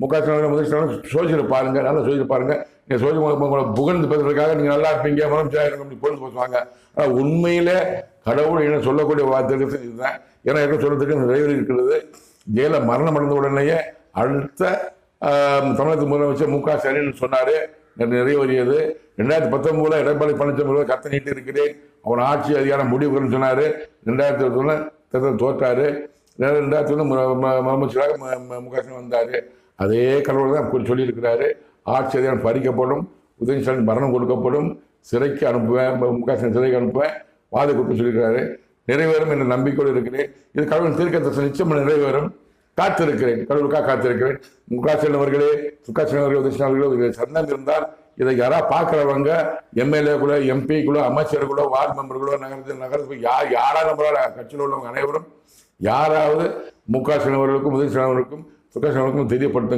முக ஸ்டாலின் முதல் ஸ்டாலின் சோசியல் பாருங்க, நல்லா சோசியல் பாருங்க. நீங்கள் சோசியல் உங்களை புகழ்ந்து பேசுறதுக்காக நீங்கள் நல்லா இருப்பீங்க, முதலமைச்சர் பொழுது பேசுவாங்க. ஆனால் உண்மையிலே கடவுள் என்ன சொல்லக்கூடிய வார்த்தைகள் இதுதான். ஏன்னா என்ன சொல்றதுக்கு நிறைவேறி இருக்கிறது. ஜெயில மரணம் அடைந்த உடனேயே அடுத்த தமிழகத்து முதலமைச்சர் மு க ஸ்டாலின் சொன்னாரு நிறைவேறியது. 2019 எடப்பாடி பழனிசாமி கத்த நீட்டு இருக்கிறேன், அவன் ஆட்சி அதிகாரம் முடிவுன்னு சொன்னாரு. 2021 தேர்தல் தோற்றாரு. 2001 முதலமைச்சராக மு க ஸ்டாலின் வந்தாரு. அதே கடவுள் தான் சொல்லியிருக்கிறாரு, ஆட்சி அதிகாரம் பறிக்கப்படும், உதயநிதி ஸ்டாலின் மரணம் கொடுக்கப்படும், சிறைக்கு அனுப்புவேன், மு க ஸ்டாலின் சிறைக்கு அனுப்புவேன், வாதை கொடுத்து சொல்லியிருக்கிறாரு. நிறைவேறும் என்ற நம்பிக்கையோடு இருக்கிறேன். இது கடவுள் தீர்க்க நிச்சயம் நிறைவேறும். காத்திருக்கிறேன், கடவுளுக்காக காத்திருக்கிறேன். மு க ஸ்டாலின் அவர்களே, சுகாசின் அவர்களே, உதயநிதி அவர்களே, சந்தம் இருந்தால் இதை யாராவது பார்க்குறவங்க, எம்எல்ஏக்குள்ள, எம்பிக்குள்ள, அமைச்சர்களோ, வார்டு மெம்பர்களோ, நகரத்துக்கு யாராவது நம்மளால கட்சியில் உள்ளவங்க அனைவரும் யாராவது மு க ஸ்டாலின் அவர்களுக்கும் உதயநிதி அவர்களுக்கும் சுகாசின் அவர்களுக்கும் தெரியப்படுத்துங்க.